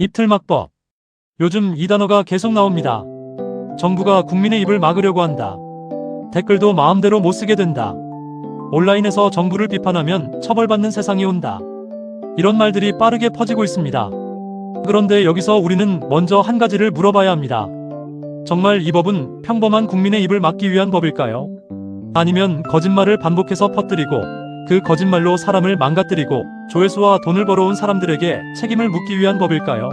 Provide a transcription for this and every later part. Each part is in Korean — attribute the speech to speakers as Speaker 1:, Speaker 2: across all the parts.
Speaker 1: 입틀막법. 요즘 이 단어가 계속 나옵니다. 정부가 국민의 입을 막으려고 한다. 댓글도 마음대로 못 쓰게 된다. 온라인에서 정부를 비판하면 처벌받는 세상이 온다. 이런 말들이 빠르게 퍼지고 있습니다. 그런데 여기서 우리는 먼저 한 가지를 물어봐야 합니다. 정말 이 법은 평범한 국민의 입을 막기 위한 법일까요? 아니면 거짓말을 반복해서 퍼뜨리고 그 거짓말로 사람을 망가뜨리고 조회수와 돈을 벌어온 사람들에게 책임을 묻기 위한 법일까요?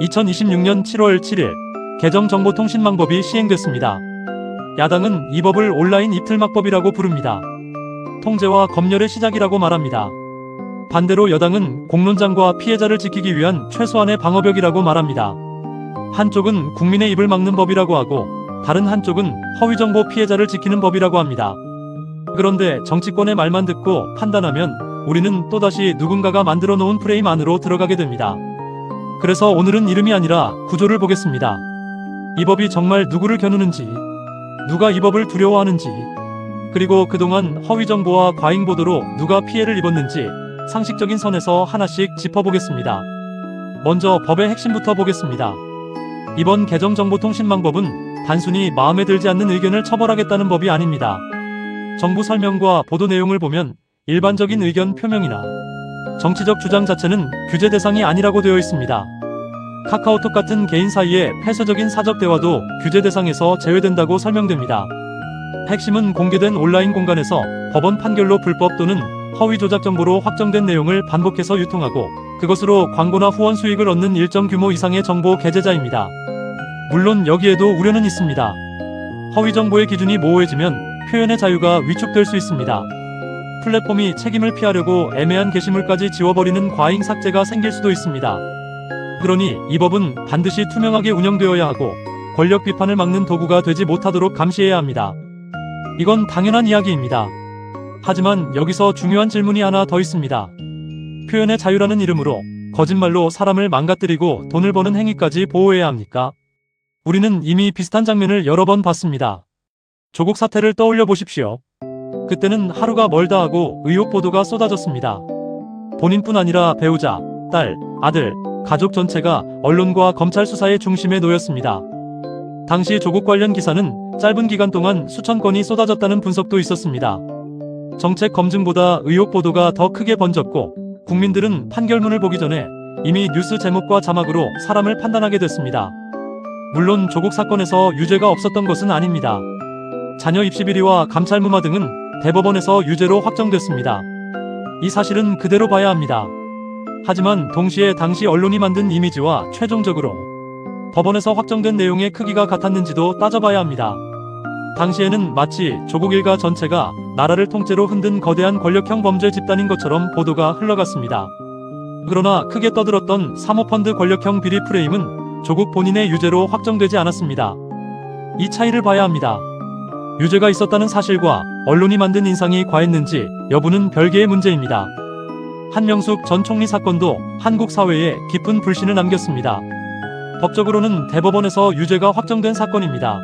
Speaker 1: 2026년 7월 7일 개정정보통신망법이 시행됐습니다. 야당은 이 법을 온라인 입틀막법이라고 부릅니다. 통제와 검열의 시작이라고 말합니다. 반대로 여당은 공론장과 피해자를 지키기 위한 최소한의 방어벽이라고 말합니다. 한쪽은 국민의 입을 막는 법이라고 하고 다른 한쪽은 허위정보 피해자를 지키는 법이라고 합니다. 그런데 정치권의 말만 듣고 판단하면 우리는 또다시 누군가가 만들어 놓은 프레임 안으로 들어가게 됩니다. 그래서 오늘은 이름이 아니라 구조를 보겠습니다. 이 법이 정말 누구를 겨누는지, 누가 이 법을 두려워하는지, 그리고 그동안 허위정보와 과잉보도로 누가 피해를 입었는지 상식적인 선에서 하나씩 짚어보겠습니다. 먼저 법의 핵심부터 보겠습니다. 이번 개정정보통신망법은 단순히 마음에 들지 않는 의견을 처벌하겠다는 법이 아닙니다. 정부 설명과 보도 내용을 보면 일반적인 의견 표명이나 정치적 주장 자체는 규제 대상이 아니라고 되어 있습니다. 카카오톡 같은 개인 사이의 폐쇄적인 사적 대화도 규제 대상에서 제외된다고 설명됩니다. 핵심은 공개된 온라인 공간에서 법원 판결로 불법 또는 허위 조작 정보로 확정된 내용을 반복해서 유통하고 그것으로 광고나 후원 수익을 얻는 일정 규모 이상의 정보 게재자입니다. 물론 여기에도 우려는 있습니다. 허위 정보의 기준이 모호해지면 표현의 자유가 위축될 수 있습니다. 플랫폼이 책임을 피하려고 애매한 게시물까지 지워버리는 과잉 삭제가 생길 수도 있습니다. 그러니 이 법은 반드시 투명하게 운영되어야 하고 권력 비판을 막는 도구가 되지 못하도록 감시해야 합니다. 이건 당연한 이야기입니다. 하지만 여기서 중요한 질문이 하나 더 있습니다. 표현의 자유라는 이름으로 거짓말로 사람을 망가뜨리고 돈을 버는 행위까지 보호해야 합니까? 우리는 이미 비슷한 장면을 여러 번 봤습니다. 조국 사태를 떠올려 보십시오. 그때는 하루가 멀다 하고 의혹 보도가 쏟아졌습니다. 본인뿐 아니라 배우자, 딸, 아들, 가족 전체가 언론과 검찰 수사의 중심에 놓였습니다. 당시 조국 관련 기사는 짧은 기간 동안 수천 건이 쏟아졌다는 분석도 있었습니다. 정책 검증보다 의혹 보도가 더 크게 번졌고 국민들은 판결문을 보기 전에 이미 뉴스 제목과 자막으로 사람을 판단하게 됐습니다. 물론 조국 사건에서 유죄가 없었던 것은 아닙니다. 자녀 입시 비리와 감찰 무마 등은 대법원에서 유죄로 확정됐습니다. 이 사실은 그대로 봐야 합니다. 하지만 동시에 당시 언론이 만든 이미지와 최종적으로 법원에서 확정된 내용의 크기가 같았는지도 따져봐야 합니다. 당시에는 마치 조국 일가 전체가 나라를 통째로 흔든 거대한 권력형 범죄 집단인 것처럼 보도가 흘러갔습니다. 그러나 크게 떠들었던 사모펀드 권력형 비리 프레임은 조국 본인의 유죄로 확정되지 않았습니다. 이 차이를 봐야 합니다. 유죄가 있었다는 사실과 언론이 만든 인상이 과했는지 여부는 별개의 문제입니다. 한명숙 전 총리 사건도 한국 사회에 깊은 불신을 남겼습니다. 법적으로는 대법원에서 유죄가 확정된 사건입니다.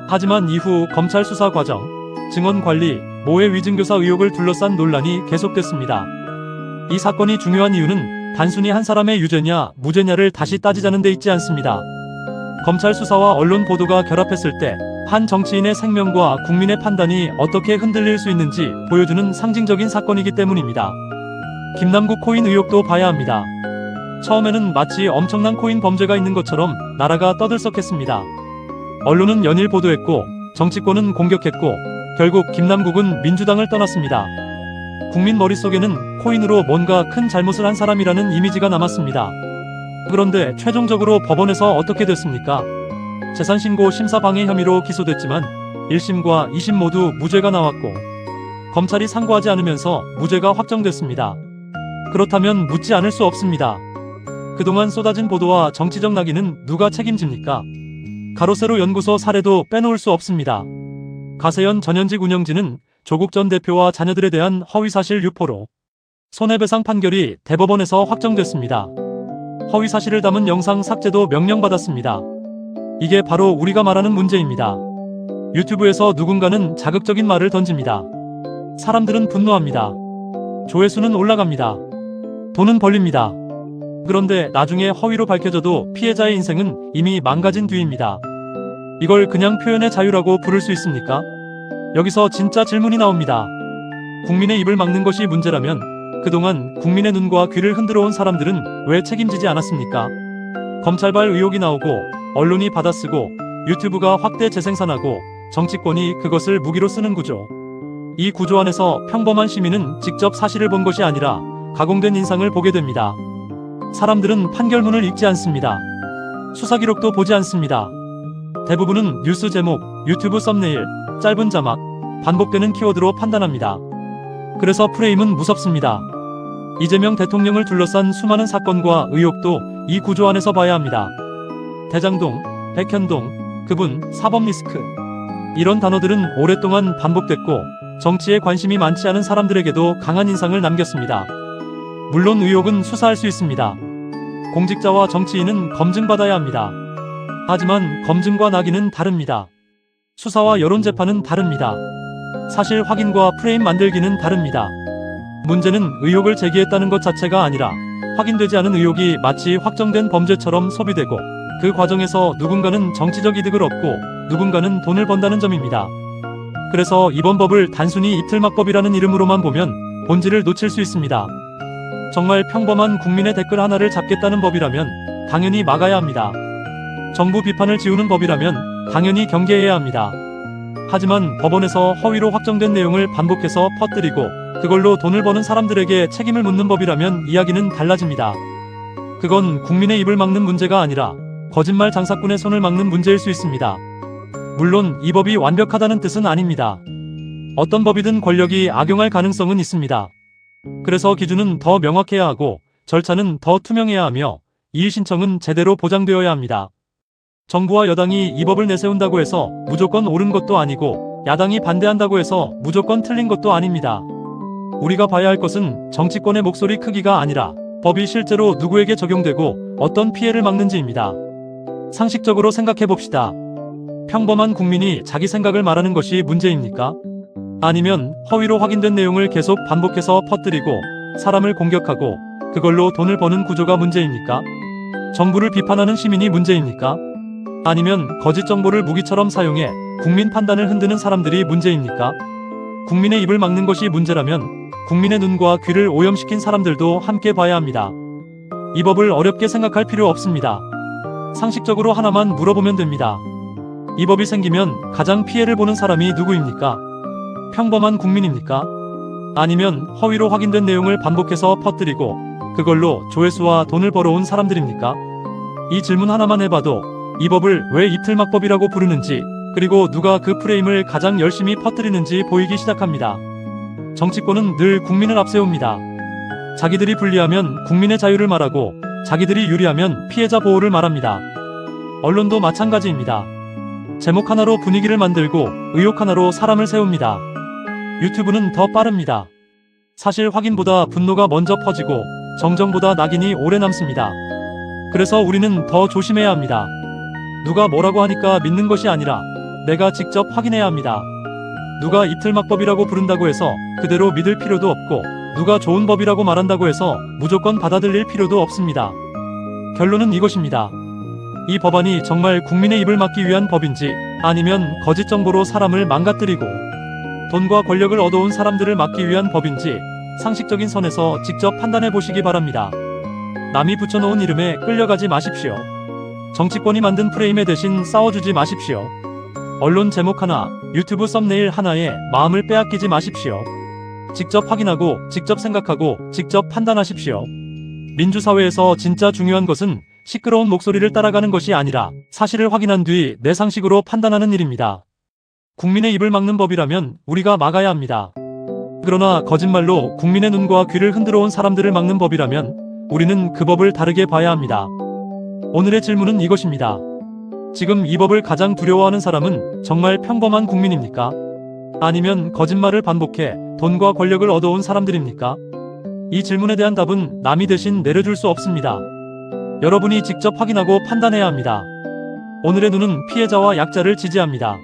Speaker 1: 하지만 이후 검찰 수사 과정, 증언 관리, 모해 위증교사 의혹을 둘러싼 논란이 계속됐습니다. 이 사건이 중요한 이유는 단순히 한 사람의 유죄냐 무죄냐를 다시 따지자는 데 있지 않습니다. 검찰 수사와 언론 보도가 결합했을 때 한 정치인의 생명과 국민의 판단이 어떻게 흔들릴 수 있는지 보여주는 상징적인 사건이기 때문입니다. 김남국 코인 의혹도 봐야 합니다. 처음에는 마치 엄청난 코인 범죄가 있는 것처럼 나라가 떠들썩했습니다. 언론은 연일 보도했고 정치권은 공격했고 결국 김남국은 민주당을 떠났습니다. 국민 머릿속에는 코인으로 뭔가 큰 잘못을 한 사람이라는 이미지가 남았습니다. 그런데 최종적으로 법원에서 어떻게 됐습니까? 재산신고 심사방해 혐의로 기소됐지만 1심과 2심 모두 무죄가 나왔고 검찰이 상고하지 않으면서 무죄가 확정됐습니다. 그렇다면 묻지 않을 수 없습니다. 그동안 쏟아진 보도와 정치적 낙인은 누가 책임집니까? 가로세로 연구소 사례도 빼놓을 수 없습니다. 가세현 전현직 운영진은 조국 전 대표와 자녀들에 대한 허위사실 유포로 손해배상 판결이 대법원에서 확정됐습니다. 허위사실을 담은 영상 삭제도 명령받았습니다. 이게 바로 우리가 말하는 문제입니다. 유튜브에서 누군가는 자극적인 말을 던집니다. 사람들은 분노합니다. 조회수는 올라갑니다. 돈은 벌립니다. 그런데 나중에 허위로 밝혀져도 피해자의 인생은 이미 망가진 뒤입니다. 이걸 그냥 표현의 자유라고 부를 수 있습니까? 여기서 진짜 질문이 나옵니다. 국민의 입을 막는 것이 문제라면 그동안 국민의 눈과 귀를 흔들어 온 사람들은 왜 책임지지 않았습니까? 검찰발 의혹이 나오고 언론이 받아쓰고 유튜브가 확대 재생산하고 정치권이 그것을 무기로 쓰는 구조. 이 구조 안에서 평범한 시민은 직접 사실을 본 것이 아니라 가공된 인상을 보게 됩니다. 사람들은 판결문을 읽지 않습니다. 수사 기록도 보지 않습니다. 대부분은 뉴스 제목, 유튜브 썸네일, 짧은 자막, 반복되는 키워드로 판단합니다. 그래서 프레임은 무섭습니다. 이재명 대통령을 둘러싼 수많은 사건과 의혹도 이 구조 안에서 봐야 합니다. 대장동, 백현동, 그분, 사법 리스크. 이런 단어들은 오랫동안 반복됐고 정치에 관심이 많지 않은 사람들에게도 강한 인상을 남겼습니다. 물론 의혹은 수사할 수 있습니다. 공직자와 정치인은 검증받아야 합니다. 하지만 검증과 낙인은 다릅니다. 수사와 여론재판은 다릅니다. 사실 확인과 프레임 만들기는 다릅니다. 문제는 의혹을 제기했다는 것 자체가 아니라 확인되지 않은 의혹이 마치 확정된 범죄처럼 소비되고 그 과정에서 누군가는 정치적 이득을 얻고 누군가는 돈을 번다는 점입니다. 그래서 이번 법을 단순히 이틀막법이라는 이름으로만 보면 본질을 놓칠 수 있습니다. 정말 평범한 국민의 댓글 하나를 잡겠다는 법이라면 당연히 막아야 합니다. 정부 비판을 지우는 법이라면 당연히 경계해야 합니다. 하지만 법원에서 허위로 확정된 내용을 반복해서 퍼뜨리고 그걸로 돈을 버는 사람들에게 책임을 묻는 법이라면 이야기는 달라집니다. 그건 국민의 입을 막는 문제가 아니라 거짓말 장사꾼의 손을 막는 문제일 수 있습니다. 물론 이 법이 완벽하다는 뜻은 아닙니다. 어떤 법이든 권력이 악용할 가능성은 있습니다. 그래서 기준은 더 명확해야 하고 절차는 더 투명해야 하며 이의 신청은 제대로 보장되어야 합니다. 정부와 여당이 이 법을 내세운다고 해서 무조건 옳은 것도 아니고 야당이 반대한다고 해서 무조건 틀린 것도 아닙니다. 우리가 봐야 할 것은 정치권의 목소리 크기가 아니라 법이 실제로 누구에게 적용되고 어떤 피해를 막는지입니다. 상식적으로 생각해 봅시다. 평범한 국민이 자기 생각을 말하는 것이 문제입니까? 아니면 허위로 확인된 내용을 계속 반복해서 퍼뜨리고 사람을 공격하고 그걸로 돈을 버는 구조가 문제입니까? 정부를 비판하는 시민이 문제입니까? 아니면 거짓 정보를 무기처럼 사용해 국민 판단을 흔드는 사람들이 문제입니까? 국민의 입을 막는 것이 문제라면 국민의 눈과 귀를 오염시킨 사람들도 함께 봐야 합니다. 이 법을 어렵게 생각할 필요 없습니다. 상식적으로 하나만 물어보면 됩니다. 이 법이 생기면 가장 피해를 보는 사람이 누구입니까? 평범한 국민입니까? 아니면 허위로 확인된 내용을 반복해서 퍼뜨리고 그걸로 조회수와 돈을 벌어온 사람들입니까? 이 질문 하나만 해봐도 이 법을 왜 이틀막법이라고 부르는지 그리고 누가 그 프레임을 가장 열심히 퍼뜨리는지 보이기 시작합니다. 정치권은 늘 국민을 앞세웁니다. 자기들이 불리하면 국민의 자유를 말하고 자기들이 유리하면 피해자 보호를 말합니다. 언론도 마찬가지입니다. 제목 하나로 분위기를 만들고 의혹 하나로 사람을 세웁니다. 유튜브는 더 빠릅니다. 사실 확인보다 분노가 먼저 퍼지고 정정보다 낙인이 오래 남습니다. 그래서 우리는 더 조심해야 합니다. 누가 뭐라고 하니까 믿는 것이 아니라 내가 직접 확인해야 합니다. 누가 이틀막법이라고 부른다고 해서 그대로 믿을 필요도 없고 누가 좋은 법이라고 말한다고 해서 무조건 받아들일 필요도 없습니다. 결론은 이것입니다. 이 법안이 정말 국민의 입을 막기 위한 법인지 아니면 거짓 정보로 사람을 망가뜨리고 돈과 권력을 얻어온 사람들을 막기 위한 법인지 상식적인 선에서 직접 판단해 보시기 바랍니다. 남이 붙여놓은 이름에 끌려가지 마십시오. 정치권이 만든 프레임에 대신 싸워주지 마십시오. 언론 제목 하나, 유튜브 썸네일 하나에 마음을 빼앗기지 마십시오. 직접 확인하고, 직접 생각하고, 직접 판단하십시오. 민주사회에서 진짜 중요한 것은 시끄러운 목소리를 따라가는 것이 아니라 사실을 확인한 뒤 내 상식으로 판단하는 일입니다. 국민의 입을 막는 법이라면 우리가 막아야 합니다. 그러나 거짓말로 국민의 눈과 귀를 흔들어 온 사람들을 막는 법이라면 우리는 그 법을 다르게 봐야 합니다. 오늘의 질문은 이것입니다. 지금 이 법을 가장 두려워하는 사람은 정말 평범한 국민입니까? 아니면 거짓말을 반복해 돈과 권력을 얻어온 사람들입니까? 이 질문에 대한 답은 남이 대신 내려줄 수 없습니다. 여러분이 직접 확인하고 판단해야 합니다. 오늘의 눈은 피해자와 약자를 지지합니다.